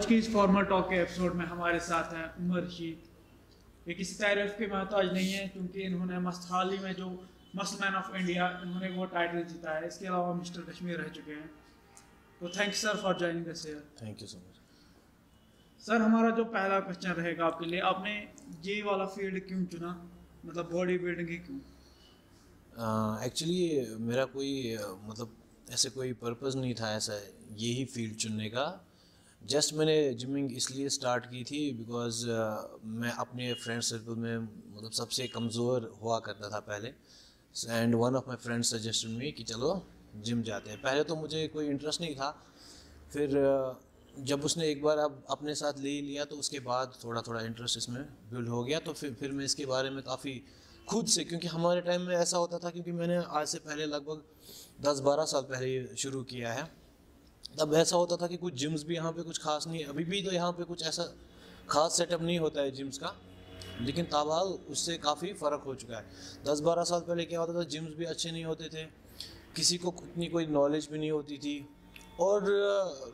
आज की इस फॉर्मल टॉक के एपिसोड में हमारे साथ हैं उमर रशीद। ये किसी तारीफ के मोहताज नहीं है क्योंकि इन्होंने हाल ही में जो मसलमैन ऑफ इंडिया इन्होंने वो टाइटल जीता है। इसके अलावा मिस्टर कश्मीर रह चुके हैं। तो thank you sir for joining this year. Thank you so much. Sir हमारा जो पहला क्वेश्चन रहेगा आपके लिए, आपने ये वाला फील्ड क्यों चुना, मतलब बॉडी बिल्डिंग ही क्यों? एक्चुअली मेरा कोई मतलब ऐसे कोई पर्पस नहीं था ऐसा यही फील्ड चुनने का। जस्ट मैंने जिमिंग इसलिए स्टार्ट की थी बिकॉज मैं अपने फ्रेंड सर्कल में मतलब सबसे कमज़ोर हुआ करता था पहले, and one of my friends suggested me कि चलो जिम जाते हैं। पहले तो मुझे कोई इंटरेस्ट नहीं था, फिर जब उसने एक बार अब अपने साथ ले लिया तो उसके बाद थोड़ा थोड़ा इंटरेस्ट इसमें बिल्ड हो गया। तो फिर मैं इसके बारे में काफ़ी खुद से, क्योंकि हमारे टाइम में ऐसा होता था, क्योंकि मैंने आज से पहले लगभग 10-12 साल पहले शुरू किया है, तब ऐसा होता था कि कुछ जिम्स भी यहाँ पे कुछ खास नहीं है। अभी भी तो यहाँ पे कुछ ऐसा खास सेटअप नहीं होता है जिम्स का, लेकिन ताबहाल उससे काफ़ी फ़र्क हो चुका है। 10-12 साल पहले क्या होता था, जिम्स भी अच्छे नहीं होते थे, किसी को इतनी कोई नॉलेज भी नहीं होती थी, और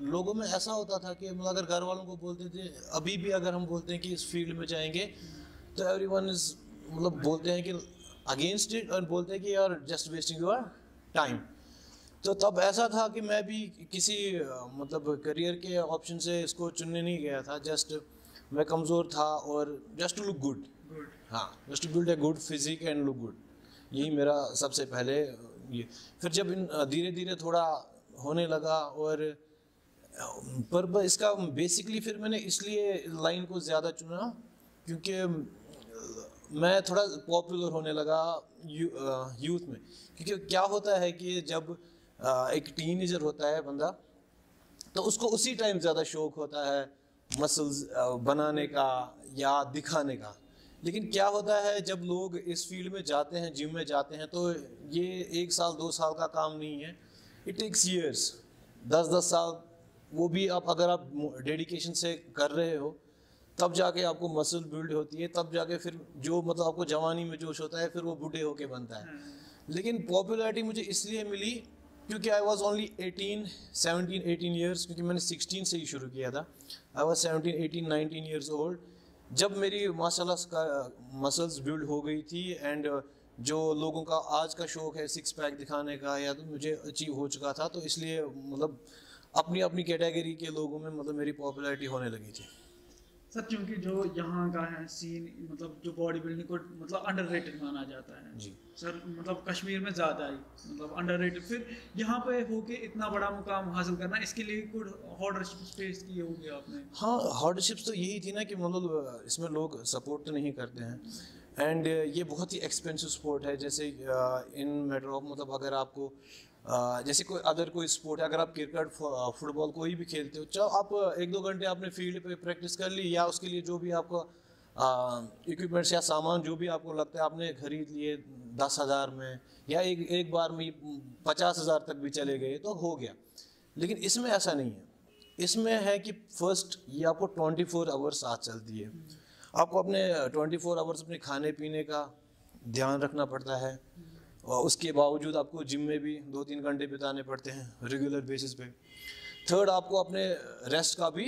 लोगों में ऐसा होता था कि मतलब अगर घर वालों को बोलते थे, अभी भी अगर हम बोलते हैं कि इस फील्ड में जाएंगे तो एवरीवन इज़ मतलब बोलते हैं कि अगेंस्ट इट, और बोलते हैं कि यार जस्ट वेस्टिंग योर टाइम। तो तब ऐसा था कि मैं भी किसी मतलब करियर के ऑप्शन से इसको चुनने नहीं गया था। जस्ट मैं कमज़ोर था और जस्ट टू लुक गुड, हाँ, just to build a good physique and look good, यही मेरा सबसे पहले ये। फिर जब धीरे धीरे थोड़ा होने लगा, और पर इसका बेसिकली फिर मैंने इसलिए लाइन को ज़्यादा चुना क्योंकि मैं थोड़ा पॉपुलर होने लगा यूथ में। क्योंकि क्या होता है कि जब एक टीनेजर होता है बंदा, तो उसको उसी टाइम ज़्यादा शौक होता है मसल्स बनाने का या दिखाने का। लेकिन क्या होता है जब लोग इस फील्ड में जाते हैं, जिम में जाते हैं, तो ये 1 साल 2 साल का काम नहीं है, इट टेक्स ईयर्स, 10-10 साल। वो भी अगर आप डेडिकेशन से कर रहे हो तब जाके आपको मसल बिल्ड होती है, तब जाके फिर जो मतलब आपको जवानी में जोश होता है फिर वो बूढ़े होके बनता है। लेकिन पॉपुलैरिटी मुझे इसलिए मिली क्योंकि आई वॉज ओनली 17-18 ईयर्स, क्योंकि मैंने 16 से ही शुरू किया था। आई वॉज 17-18-19 ईयर्स ओल्ड जब मेरी माशाल्लाह मसल्स बिल्ड हो गई थी, एंड जो लोगों का आज का शौक है 6 पैक दिखाने का, या तो मुझे अचीव हो चुका था। तो इसलिए मतलब अपनी अपनी कैटेगरी के लोगों में मतलब मेरी पॉपुलैरिटी होने लगी थी। सर क्योंकि जो यहाँ का है सीन, मतलब जो बॉडी बिल्डिंग को मतलब अंडररेटेड माना जाता है जी सर, मतलब कश्मीर में ज़्यादा ही मतलब अंडररेटेड। फिर यहाँ पे होके इतना बड़ा मुकाम हासिल करना, इसके लिए कुछ हार्डशिप्स फेस किए होंगे आपने? हाँ, हार्डशिप्स तो यही थी ना कि मतलब इसमें लोग सपोर्ट तो नहीं करते हैं, एंड ये बहुत ही एक्सपेंसिव स्पोर्ट है। जैसे इन मैटर ऑफ मतलब अगर आपको जैसे कोई स्पोर्ट है, अगर आप क्रिकेट फुटबॉल कोई भी खेलते हो, चलो आप 1-2 घंटे आपने फील्ड पे प्रैक्टिस कर ली, या उसके लिए जो भी आपको इक्विपमेंट्स या सामान जो भी आपको लगता है आपने खरीद लिए 10,000 में, या एक बार में 50,000 तक भी चले गए तो हो गया। लेकिन इसमें ऐसा नहीं है। इसमें है कि फर्स्ट ये आपको 24 आवर्स साथ चलती है। आपको अपने 24 आवर्स अपने खाने पीने का ध्यान रखना पड़ता है, और उसके बावजूद आपको जिम में भी 2-3 घंटे बिताने पड़ते हैं रेगुलर बेसिस पे। थर्ड, आपको अपने रेस्ट का भी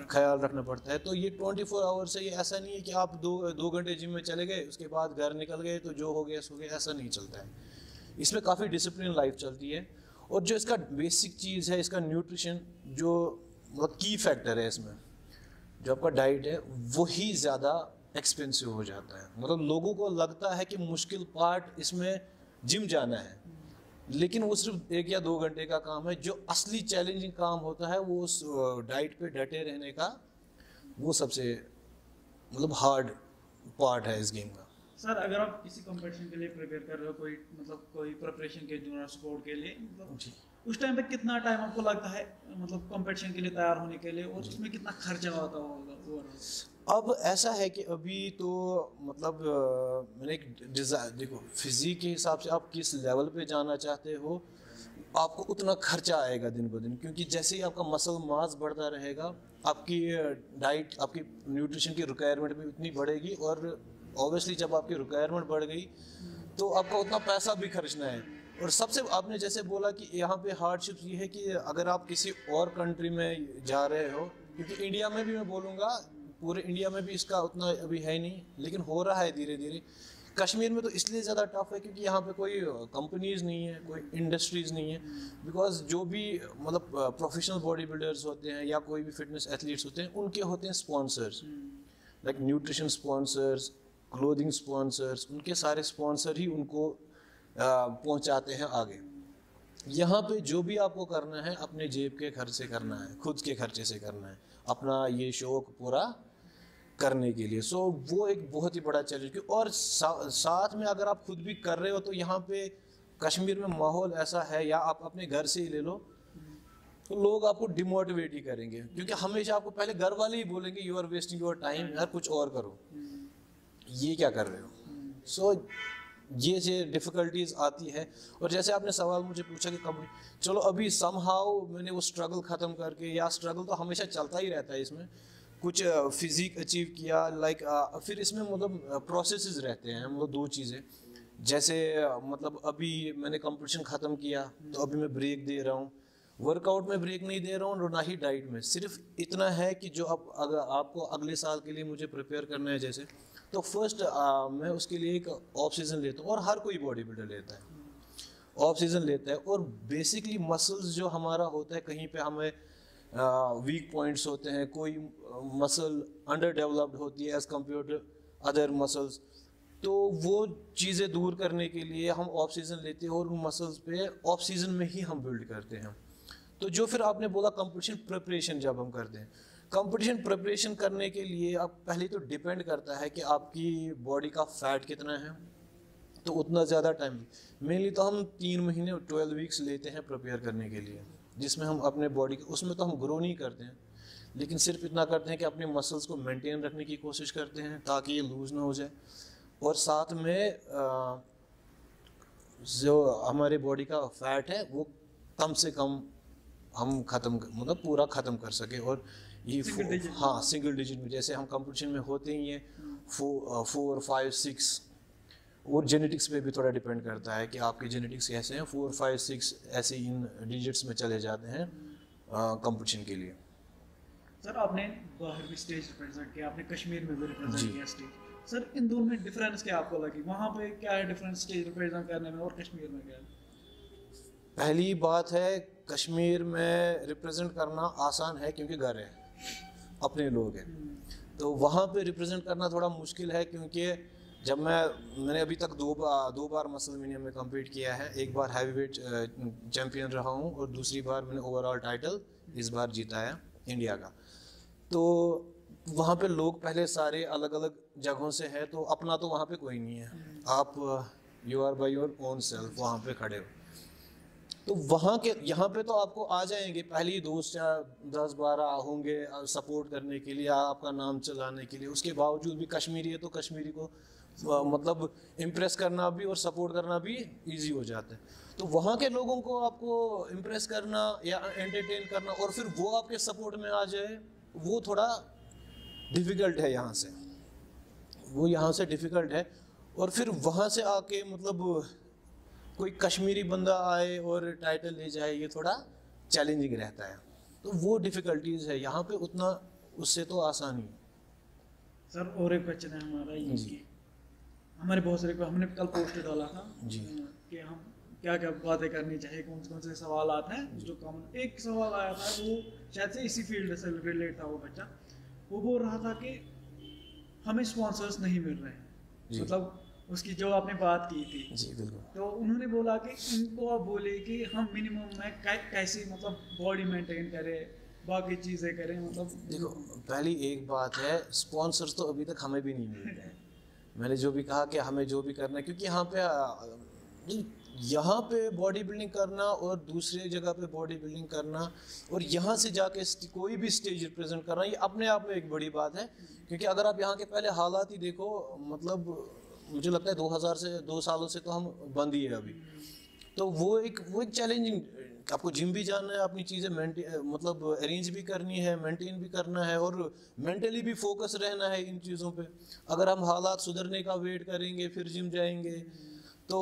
ख्याल रखना पड़ता है। तो ये 24 आवर्स है, ये ऐसा नहीं है कि आप 2 घंटे जिम में चले गए उसके बाद घर निकल गए तो जो हो गया सो गया, ऐसा नहीं चलता है। इसमें काफ़ी डिसिप्लिन लाइफ चलती है, और जो इसका बेसिक चीज़ है इसका न्यूट्रिशन, जो मतलब की फैक्टर है इसमें, जो आपका डाइट है वही ज़्यादा एक्सपेंसिव हो जाता है। मतलब लोगों को लगता है कि मुश्किल पार्ट इसमें जिम जाना है, लेकिन वो सिर्फ 1 या 2 घंटे का काम है। जो असली चैलेंजिंग काम होता है वो उस डाइट पे डटे रहने का, वो सबसे मतलब हार्ड पार्ट है इस गेम का। सर अगर आप किसी कंपटीशन के लिए प्रिपेयर कर रहे हो, कोई प्रिपरेशन के जूनियर स्पोर्ट के लिए, मतलब उस टाइम पे कितना टाइम आपको लगता है मतलब कंपटीशन के लिए तैयार होने के लिए, और उसमें कितना खर्चा होता होगा? अब ऐसा है कि अभी तो मतलब मैंने एक डिज़ाइन, देखो फिजिक के हिसाब से आप किस लेवल पे जाना चाहते हो, आपको उतना खर्चा आएगा दिन ब दिन, क्योंकि जैसे ही आपका मसल मास बढ़ता रहेगा, आपकी डाइट, आपकी न्यूट्रिशन की रिक्वायरमेंट भी उतनी बढ़ेगी, और ऑब्वियसली जब आपकी रिक्वायरमेंट बढ़ गई तो आपका उतना पैसा भी खर्चना है। और सबसे आपने जैसे बोला कि यहाँ पे हार्डशिप ये है कि अगर आप किसी और कंट्री में जा रहे हो क्योंकि इंडिया में भी मैं बोलूँगा, पूरे इंडिया में भी इसका उतना अभी है नहीं, लेकिन हो रहा है धीरे धीरे। कश्मीर में तो इसलिए ज़्यादा टफ है क्योंकि यहाँ पे कोई कंपनीज नहीं है, कोई इंडस्ट्रीज़ नहीं है। बिकॉज जो भी मतलब प्रोफेशनल बॉडी बिल्डर्स होते हैं या कोई भी फिटनेस एथलीट्स होते हैं, उनके होते हैं sponsors, like nutrition sponsors, clothing sponsors, उनके सारे स्पॉन्सर ही उनको पहुँचाते हैं आगे। यहाँ पे जो भी आपको करना है अपने जेब के खर्च से करना है, खुद के खर्चे से करना है, अपना ये शौक पूरा करने के लिए। सो वो एक बहुत ही बड़ा चैलेंज। और साथ में अगर आप खुद भी कर रहे हो तो यहाँ पे कश्मीर में माहौल ऐसा है, या आप अपने घर से ही ले लो, तो लोग आपको डिमोटिवेट ही करेंगे, क्योंकि हमेशा आपको पहले घर वाले ही बोलेंगे you are wasting your time, यार कुछ और करो, ये क्या कर रहे हो। सो ये डिफ़िकल्टीज आती है। और जैसे आपने सवाल मुझे पूछा कि कब, चलो अभी समहाउ मैंने वो स्ट्रगल ख़त्म करके, या स्ट्रगल तो हमेशा चलता ही रहता है, इसमें कुछ फिज़िक अचीव किया, लाइक फिर इसमें मतलब प्रोसेसेस रहते हैं, मतलब दो चीज़ें। जैसे मतलब अभी मैंने कंपटीशन ख़त्म किया तो अभी मैं ब्रेक दे रहा हूँ, वर्कआउट में ब्रेक नहीं दे रहा हूँ और ना ही डाइट में, सिर्फ इतना है कि जो अब अगर आपको अगले साल के लिए मुझे प्रिपेयर करना है, जैसे तो फर्स्ट मैं उसके लिए एक ऑफ सीज़न लेता हूँ, और हर कोई बॉडी बिल्डर लेता है, ऑफ सीज़न लेता है। और बेसिकली मसल्स जो हमारा होता है, कहीं पे हमें वीक पॉइंट्स होते हैं, कोई मसल अंडर डेवलप्ड होती है as compare to other muscles, तो वो चीज़ें दूर करने के लिए हम ऑफ सीज़न लेते हैं, और उन मसल्स पे ऑफ सीज़न में ही हम बिल्ड करते हैं। तो जो फिर आपने बोला कंपटीशन प्रिपरेशन जब हम करते हैं, कंपटीशन प्रिपरेशन करने के लिए अब पहले तो डिपेंड करता है कि आपकी बॉडी का फैट कितना है, तो उतना ज़्यादा टाइम, मेनली तो हम 3 महीने 12 वीक्स लेते हैं प्रिपेयर करने के लिए, जिसमें हम अपने बॉडी, उसमें तो हम ग्रो नहीं करते हैं, लेकिन सिर्फ इतना करते हैं कि अपने मसल्स को मेंटेन रखने की कोशिश करते हैं ताकि ये लूज़ ना हो जाए, और साथ में जो हमारे बॉडी का फैट है वो कम से कम हम ख़त्म, मतलब पूरा ख़त्म कर सके। और ये हाँ सिंगल डिजिट में, जैसे हम कंपटीशन में होते ही हैं 4, 5, 6, और जेनेटिक्स पे भी थोड़ा डिपेंड करता है कि आपके जेनेटिक्स कैसे हैं, 4, 5, 6 ऐसे इन डिजिट्स में चले जाते हैं कंपटीशन के लिए। सर आपने बाहर भी स्टेज रिप्रेजेंट किया, आपने कश्मीर में भी रिप्रेजेंट किया स्टेज, सर इन दोनों में डिफरेंस क्या आपको लगी, वहाँ पे क्या है डिफरेंस स्टेज रिप्रेजेंट करने में और कश्मीर में क्या है? पहली बात है, कश्मीर में रिप्रेजेंट करना आसान है क्योंकि घर है, अपने लोग हैं, तो वहाँ पे रिप्रेजेंट करना थोड़ा मुश्किल है, क्योंकि जब मैंने अभी तक दो बार मसल मिनियम में कम्पीट किया है, एक बार हैवी वेट चैम्पियन रहा हूँ और दूसरी बार मैंने ओवरऑल टाइटल इस बार जीता है इंडिया का। तो वहाँ पे लोग पहले सारे अलग अलग जगहों से हैं, तो अपना तो वहाँ पे कोई नहीं है, आप you are by your own self वहाँ पे खड़े हो। तो वहाँ के यहाँ पे तो आपको आ जाएंगे, पहले ही दोस्त 10-12 होंगे सपोर्ट करने के लिए, आपका नाम चलाने के लिए, उसके बावजूद भी कश्मीरी है तो कश्मीरी को मतलब इम्प्रेस करना भी और सपोर्ट करना भी इजी हो जाता है। तो वहाँ के लोगों को आपको इम्प्रेस करना या एंटरटेन करना और फिर वो आपके सपोर्ट में आ जाए, वो थोड़ा डिफ़िकल्ट है यहाँ से, वो यहाँ से डिफ़िकल्ट है। और फिर वहाँ से आके मतलब कोई कश्मीरी बंदा आए और टाइटल ले जाए, ये थोड़ा चैलेंजिंग रहता है, तो वो डिफ़िकल्टीज़ है यहाँ पे, उतना उससे तो आसानी है। सर और एक क्वेश्चन है हमारा ये कि हमारे बहुत सारे, हमने कल पोस्ट डाला था जी कि हम क्या क्या बातें करनी चाहिए, कौन से सवाल आते हैं जो कॉमन। एक सवाल आया था, वो शायद से इसी फील्ड से रिलेट था, वो बच्चा वो बोल रहा था कि हमें स्पॉन्सर्स नहीं मिल रहे हैं, मतलब उसकी जो आपने बात की थी जी बिल्कुल, तो उन्होंने बोला कि इनको आप बोले कि हम मिनिमम में कैसे मतलब बॉडी मेंटेन करें, बाकी चीज़ें करें, मतलब देखो पहली एक बात है, स्पॉन्सर्स तो अभी तक हमें भी नहीं मिलते हैं। मैंने जो भी कहा कि हमें जो भी करना है, क्योंकि यहाँ पे बॉडी बिल्डिंग करना और दूसरे जगह पे बॉडी बिल्डिंग करना और यहाँ से जाके कोई भी स्टेज रिप्रेजेंट करना, ये अपने आप में एक बड़ी बात है। क्योंकि अगर आप यहाँ के पहले हालात ही देखो, मतलब मुझे लगता है 2000 से 2 सालों से तो हम बंद ही है अभी, तो वो एक चैलेंजिंग, आपको जिम भी जाना है, अपनी चीज़ें मतलब अरेंज भी करनी है, मेंटेन भी करना है और मेंटली भी फोकस रहना है इन चीज़ों पे। अगर हम हालात सुधरने का वेट करेंगे फिर जिम जाएंगे तो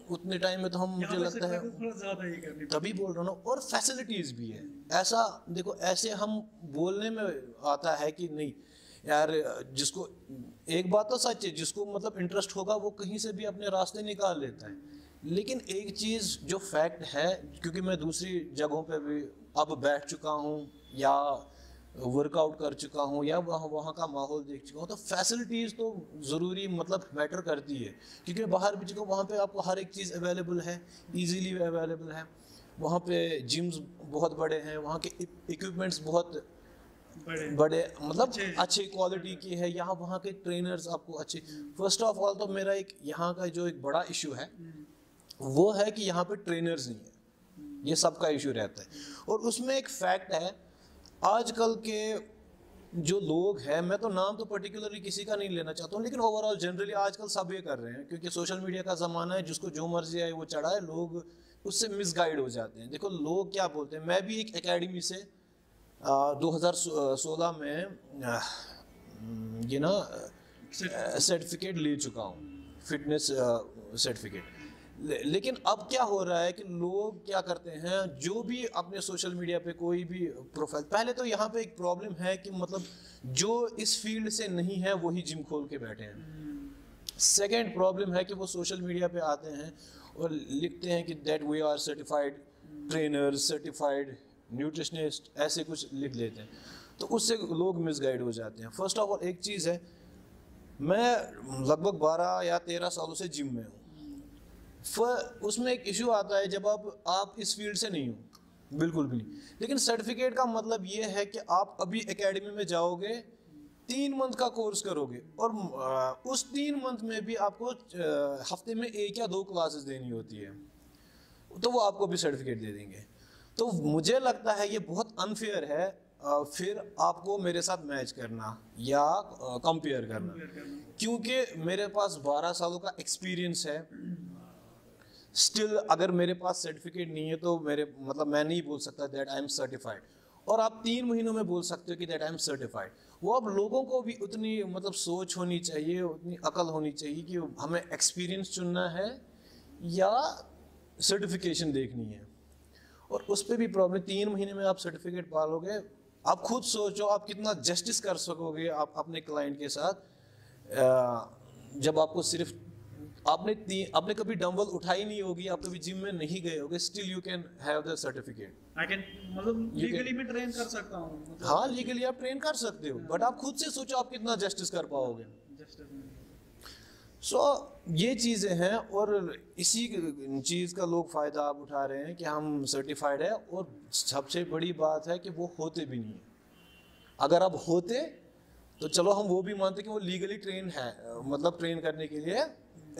उतने टाइम में तो हम, मुझे लगता है थोड़ा ज़्यादा ही करनी, तभी बोल रहा हूँ ना। और फैसिलिटीज़ भी है ऐसा, देखो ऐसे हम बोलने में आता है कि नहीं यार, जिसको, एक बात तो सच है, जिसको मतलब इंटरेस्ट होगा वो कहीं से भी अपने रास्ते निकाल लेता है। लेकिन एक चीज़ जो फैक्ट है, क्योंकि मैं दूसरी जगहों पे भी अब बैठ चुका हूँ या वर्कआउट कर चुका हूँ या वहाँ का माहौल देख चुका हूँ, तो फैसिलिटीज़ तो ज़रूरी मतलब मैटर करती है। क्योंकि बाहर भी जगह वहाँ पे आपको हर एक चीज़ अवेलेबल है, इजीली अवेलेबल है। वहाँ पे जिम्स बहुत बड़े हैं, वहाँ के इक्विपमेंट्स बहुत बड़े मतलब अच्छे क्वालिटी की है। यहाँ वहाँ के ट्रेनर्स आपको अच्छे। फर्स्ट ऑफ ऑल तो मेरा एक यहाँ का जो एक बड़ा इशू है वो है कि यहाँ पे ट्रेनर्स नहीं है, ये सबका इशू रहता है। और उसमें एक फैक्ट है, आजकल के जो लोग हैं, मैं तो नाम तो पर्टिकुलरली किसी का नहीं लेना चाहता हूँ, लेकिन ओवरऑल जनरली आजकल सब ये कर रहे हैं, क्योंकि सोशल मीडिया का ज़माना है, जिसको जो मर्जी आए वो चढ़ाए, लोग उससे मिसगाइड हो जाते हैं। देखो लोग क्या बोलते हैं, मैं भी एक एकेडमी से 2016 में ये ना सर्टिफिकेट ले चुका हूँ, फिटनेस सर्टिफिकेट। लेकिन अब क्या हो रहा है कि लोग क्या करते हैं, जो भी अपने सोशल मीडिया पे कोई भी प्रोफाइल, पहले तो यहाँ पे एक प्रॉब्लम है कि मतलब जो इस फील्ड से नहीं है वही जिम खोल के बैठे हैं। सेकंड प्रॉब्लम है कि वो सोशल मीडिया पे आते हैं और लिखते हैं कि that we are certified trainer, certified nutritionist, ऐसे कुछ लिख लेते हैं, तो उससे लोग मिसगाइड हो जाते हैं। फर्स्ट ऑफ ऑल एक चीज़ है, मैं लगभग 12 या 13 सालों से जिम में हूँ। उसमें एक इशू आता है जब आप इस फील्ड से नहीं हो, बिल्कुल भी नहीं। लेकिन सर्टिफिकेट का मतलब ये है कि आप अभी एकेडमी में जाओगे, 3 मंथ का कोर्स करोगे और उस 3 मंथ में भी आपको हफ्ते में 1 या 2 क्लासेस देनी होती है, तो वो आपको भी सर्टिफिकेट दे देंगे। तो मुझे लगता है ये बहुत अनफेयर है फिर आपको मेरे साथ मैच करना या कंपेयर करना, क्योंकि मेरे पास 12 सालों का एक्सपीरियंस है। स्टिल अगर मेरे पास सर्टिफिकेट नहीं है तो मेरे मतलब मैं नहीं बोल सकता दैट आई एम सर्टिफाइड। और आप 3 महीनों में बोल सकते हो कि दैट आई एम सर्टिफाइड। वो अब लोगों को भी उतनी मतलब सोच होनी चाहिए, उतनी अकल होनी चाहिए कि हमें एक्सपीरियंस चुनना है या सर्टिफिकेशन देखनी है। और उस पर भी प्रॉब्लम, 3 महीने में आप सर्टिफिकेट पालोगे, आप खुद सोचो आप कितना जस्टिस कर सकोगे आप अपने क्लाइंट के साथ। जब आपको सिर्फ आपने कभी डंबल उठाई नहीं होगी, आप कभी जिम में नहीं गए होगे, still you can have the certificate. I can मतलब लीगली मैं ट्रेन कर सकता हूँ, मतलब हाँ लीगली आप ट्रेन कर सकते हो, बट आप खुद से सोचो आप कितना जस्टिस कर पाओगे। सो ये चीज़ें हैं और इसी चीज़ का लोग फ़ायदा आप उठा रहे हैं कि हम सर्टिफाइड है। और सबसे बड़ी बात है कि वो होते भी नहीं है। अगर आप होते तो चलो हम वो भी मानते कि वो लीगली ट्रेन है, मतलब ट्रेन करने के लिए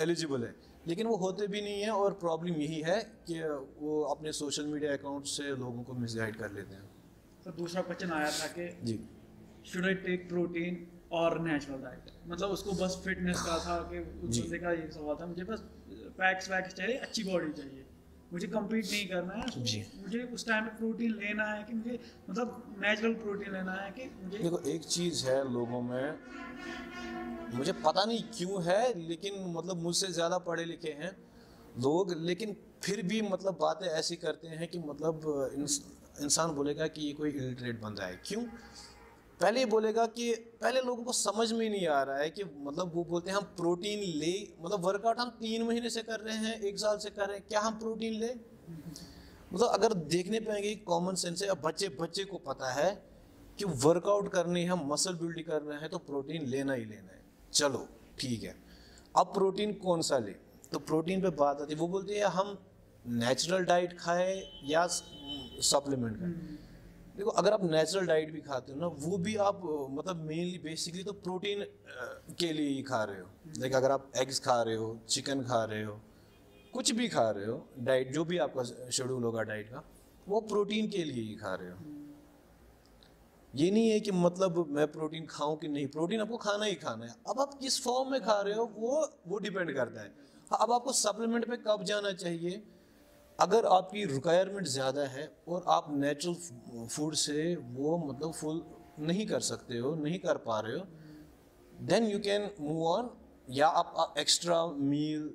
एलिजिबल है, लेकिन वो होते भी नहीं है। और प्रॉब्लम यही है कि वो अपने सोशल मीडिया अकाउंट से लोगों को मिसगाइड कर लेते हैं। तो दूसरा क्वेश्चन आया था कि जी, शुड आई टेक प्रोटीन और नेचुरल डाइट, मतलब उसको बस फिटनेस का था कि उस बंदे का ये सवाल था, मुझे बस पैक्स वैक्स चाहिए, अच्छी बॉडी चाहिए, मुझे compete नहीं करना है जी। मुझे उस टाइम पे प्रोटीन लेना है कि मुझे मतलब नेचुरल प्रोटीन लेना है कि मुझे। देखो एक चीज़ है लोगों में, मुझे पता नहीं क्यों है, लेकिन मतलब मुझसे ज़्यादा पढ़े लिखे हैं लोग, लेकिन फिर भी मतलब बातें ऐसी करते हैं कि मतलब इंसान बोलेगा कि ये कोई इलिटरेट बंदा है। क्यों? पहले ये बोलेगा कि पहले लोगों को समझ में नहीं आ रहा है कि मतलब वो बोलते हैं हम प्रोटीन ले, मतलब वर्कआउट हम 3 महीने से कर रहे हैं, 1 साल से कर रहे हैं, क्या हम प्रोटीन ले? मतलब अगर देखने पाएंगे कॉमन सेंस है, अब बच्चे को पता है कि वर्कआउट करनी है, मसल बिल्ड करना है तो प्रोटीन लेना ही लेना है। चलो ठीक है, अब प्रोटीन कौन सा ले? तो प्रोटीन पे बात आती है, वो बोलते हैं हम नेचुरल डाइट खाए या सप्लीमेंट खाए। देखो अगर आप नेचुरल डाइट भी खाते हो ना, वो भी आप मतलब मेनली बेसिकली तो प्रोटीन के लिए ही खा रहे हो। लाइक अगर आप एग्स खा रहे हो, चिकन खा रहे हो, कुछ भी खा रहे हो, डाइट जो भी आपका शेड्यूल होगा डाइट का, वो प्रोटीन के लिए ही खा रहे हो। ये नहीं है कि मतलब मैं प्रोटीन खाऊं कि नहीं, प्रोटीन आपको खाना ही खाना है। अब आप किस फॉर्म में खा रहे हो वो डिपेंड करता है। अब आपको सप्लीमेंट पे कब जाना चाहिए? अगर आपकी रिक्वायरमेंट ज़्यादा है और आप नेचुरल फूड से वो मतलब फुल नहीं कर सकते हो, नहीं कर पा रहे हो, then you can move on. या आप एक्स्ट्रा मील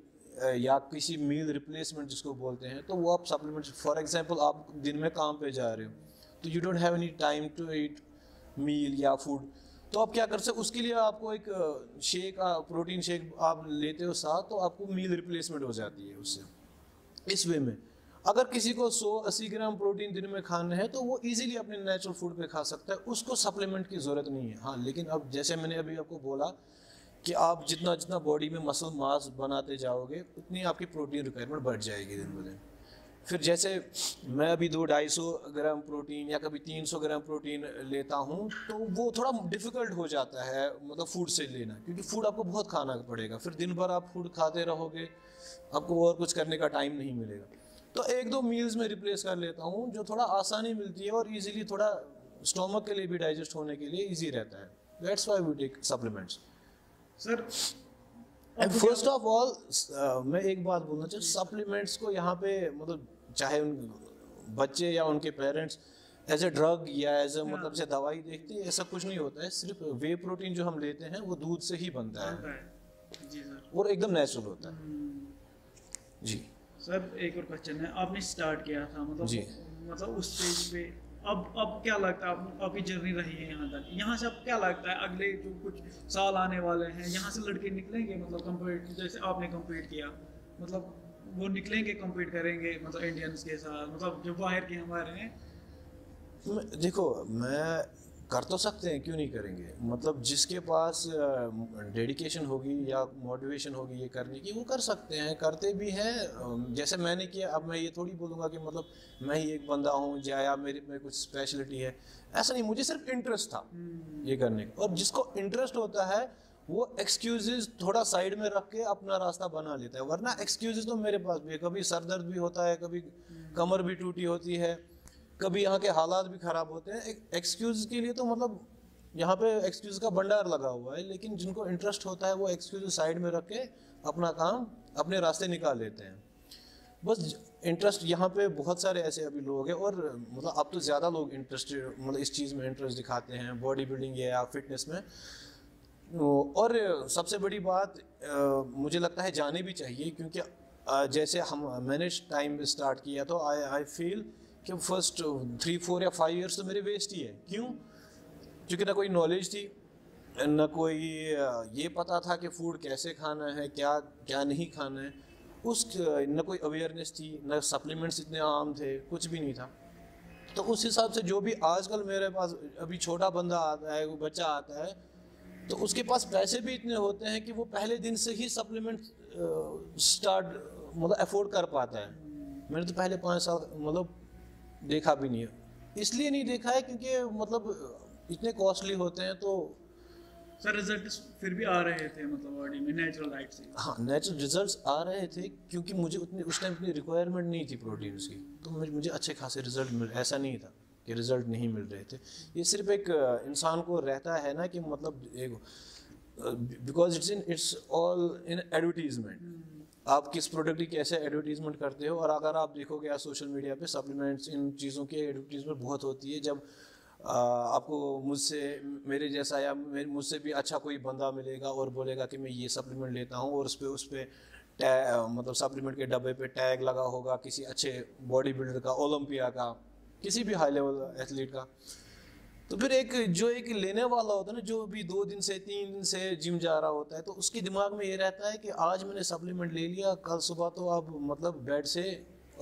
या किसी मील रिप्लेसमेंट जिसको बोलते हैं, तो वो आप सप्लीमेंट, फॉर एग्जांपल आप दिन में काम पे जा रहे हो तो you don't have any time to eat meal या फूड, तो आप क्या कर सकते, उसके लिए आपको एक शेक, प्रोटीन शेक आप लेते हो साथ, तो आपको मील रिप्लेसमेंट हो जाती है उससे। इस वे में अगर किसी को 100-80 ग्राम प्रोटीन दिन में खाना है तो वो इजीली अपने नेचुरल फूड पे खा सकता है, उसको सप्लीमेंट की ज़रूरत नहीं है। हाँ, लेकिन अब जैसे मैंने अभी आपको बोला कि आप जितना जितना बॉडी में मसल मास बनाते जाओगे उतनी आपकी प्रोटीन रिक्वायरमेंट बढ़ जाएगी दिन ब दिन। फिर जैसे मैं अभी 200-250 ग्राम प्रोटीन या कभी 300 ग्राम प्रोटीन लेता हूँ, तो वो थोड़ा डिफ़िकल्ट हो जाता है मतलब फूड से लेना, क्योंकि फूड आपको बहुत खाना पड़ेगा, फिर दिन भर आप फूड खाते रहोगे, आपको और कुछ करने का टाइम नहीं मिलेगा। तो 1-2 मील्स में रिप्लेस कर लेता हूँ, जो थोड़ा आसानी मिलती है और इजीली थोड़ा स्टोमक के लिए भी डाइजेस्ट होने के लिए इजी रहता है। That's why we take supplements. Sir and first of all मैं एक बात बोलना चाहिए, सप्लीमेंट्स को यहाँ पे मतलब चाहे उन बच्चे या उनके पेरेंट्स एज ए ड्रग या एज ए मतलब से दवाई देखते हैं, ऐसा कुछ नहीं होता है। सिर्फ वे प्रोटीन जो हम लेते हैं वो दूध से ही बनता है जी सर, और एकदम नेचुरल होता है। जी सर एक और क्वेश्चन है, आपने स्टार्ट किया था मतलब जी। मतलब उस स्टेज पे, अब क्या लगता है आपकी जर्नी रही है यहाँ तक, यहाँ से अब क्या लगता है अगले जो कुछ साल आने वाले हैं, यहाँ से लड़के निकलेंगे मतलब कम्पीट, जैसे आपने कम्पीट किया, मतलब वो निकलेंगे कम्पीट करेंगे मतलब इंडियंस के साथ, मतलब जो बाहर के हमारे हैं? देखो, मैं कर तो सकते हैं, क्यों नहीं करेंगे, मतलब जिसके पास डेडिकेशन होगी या मोटिवेशन होगी ये करने की, वो कर सकते हैं, करते भी हैं जैसे मैंने किया। अब मैं ये थोड़ी बोलूँगा कि मतलब मैं ही एक बंदा हूँ या मेरे में कुछ स्पेशलिटी है, ऐसा नहीं, मुझे सिर्फ इंटरेस्ट था ये करने का। और जिसको इंटरेस्ट होता है वो एक्सक्यूजेज थोड़ा साइड में रख के अपना रास्ता बना लेता है, वरना एक्सक्यूजेज तो मेरे पास भी है, कभी सर दर्द भी होता है, कभी कमर भी टूटी होती है, कभी यहाँ के हालात भी ख़राब होते हैं। एक्सक्यूज़ के लिए तो मतलब यहाँ पे एक्सक्यूज़ का भंडार लगा हुआ है, लेकिन जिनको इंटरेस्ट होता है वो एक्सक्यूज़ साइड में रख के अपना काम अपने रास्ते निकाल लेते हैं। बस इंटरेस्ट यहाँ पे बहुत सारे ऐसे अभी लोग हैं, और मतलब अब तो ज़्यादा लोग इंटरेस्टेड मतलब इस चीज़ में इंटरेस्ट दिखाते हैं, बॉडी बिल्डिंग या फिटनेस में। और सबसे बड़ी बात मुझे लगता है जाने भी चाहिए, क्योंकि जैसे मैंने टाइम स्टार्ट किया तो आई फील कि फर्स्ट 3-4 या 5 ईयर्स तो मेरे वेस्ट ही है। क्यों? क्योंकि ना कोई नॉलेज थी, ना कोई ये पता था कि फूड कैसे खाना है, क्या क्या नहीं खाना है, ना कोई अवेयरनेस थी, ना सप्लीमेंट्स इतने आम थे, कुछ भी नहीं था। तो उस हिसाब से जो भी आजकल मेरे पास अभी छोटा बंदा आता है, वो बच्चा आता है, तो उसके पास पैसे भी इतने होते हैं कि वो पहले दिन से ही सप्लीमेंट स्टार्ट मतलब अफोर्ड कर पाता है। मैंने तो पहले 5 साल मतलब देखा भी नहीं है, इसलिए नहीं देखा है क्योंकि मतलब इतने कॉस्टली होते हैं। तो सर रिजल्ट फिर भी आ रहे थे मतलब बॉडी में नेचुरल डाइट से? हाँ, नेचुरल रिजल्ट्स आ रहे थे, क्योंकि मुझे उतनी उस टाइम इतनी रिक्वायरमेंट नहीं थी प्रोटीन्स की, तो मुझे अच्छे खासे रिजल्ट मिल, ऐसा नहीं था कि रिजल्ट नहीं मिल रहे थे। ये सिर्फ एक इंसान को रहता है ना कि मतलब एक because it's all in advertisement, आप किस प्रोडक्ट की कैसे एडवर्टीजमेंट करते हो। और अगर आप देखोगे आज सोशल मीडिया पे सप्लीमेंट्स, इन चीज़ों की एडवर्टीजमेंट बहुत होती है। जब आपको मुझसे मेरे जैसा या मुझसे भी अच्छा कोई बंदा मिलेगा और बोलेगा कि मैं ये सप्लीमेंट लेता हूँ, और उस पर मतलब सप्लीमेंट के डब्बे पे टैग लगा होगा किसी अच्छे बॉडी बिल्डर का, ओलंपिया का, किसी भी हाई लेवल एथलीट का, तो फिर एक लेने वाला होता है ना, जो भी 2 दिन से 3 दिन से जिम जा रहा होता है, तो उसके दिमाग में ये रहता है कि आज मैंने सप्लीमेंट ले लिया, कल सुबह तो अब मतलब बेड से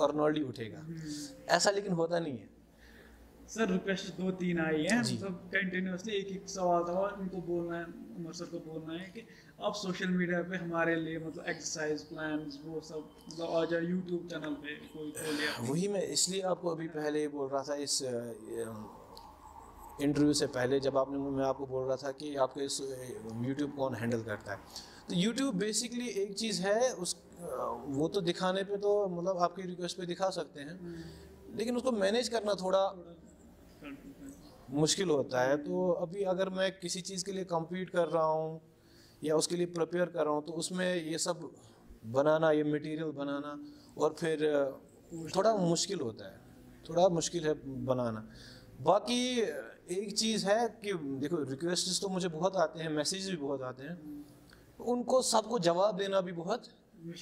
अर्नोल्ड ही उठेगा। ऐसा लेकिन होता नहीं है। सर रिक्वेस्ट 2-3 आई है, मतलब कंटिन्यूसली एक सवाल था, उनको बोलना है, उमर सर को बोलना है कि आप सोशल मीडिया पे हमारे लिए मतलब एक्सरसाइज प्लान्स वो सब मतलब आ जाए यूट्यूब चैनल पे कोई खोले। वही मैं इसलिए आपको अभी पहले बोल रहा था, इस इंटरव्यू से पहले जब मैं आपको बोल रहा था कि आपके इस यूट्यूब कौन हैंडल करता है। तो यूट्यूब बेसिकली एक चीज़ है, वो तो दिखाने पे तो मतलब आपकी रिक्वेस्ट पे दिखा सकते हैं, लेकिन उसको मैनेज करना थोड़ा मुश्किल होता है। तो अभी अगर मैं किसी चीज़ के लिए कम्पीट कर रहा हूँ या उसके लिए प्रिपेयर कर रहा हूँ, तो उसमें ये सब बनाना, ये मटेरियल बनाना और फिर थोड़ा मुश्किल होता है, थोड़ा मुश्किल है बनाना। बाकी एक चीज़ है कि देखो रिक्वेस्ट्स तो मुझे बहुत आते हैं, मैसेज भी बहुत आते हैं, उनको सबको जवाब देना भी बहुत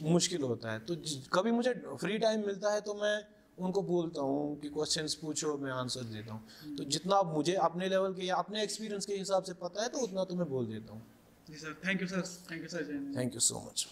मुश्किल होता है। तो कभी मुझे फ्री टाइम मिलता है तो मैं उनको बोलता हूँ कि क्वेश्चंस पूछो, मैं आंसर देता हूँ। तो जितना मुझे अपने लेवल के या अपने एक्सपीरियंस के हिसाब से पता है तो उतना तो मैं बोल देता हूँ। जी sir, thank you sir, thank you sir. Thank you so much.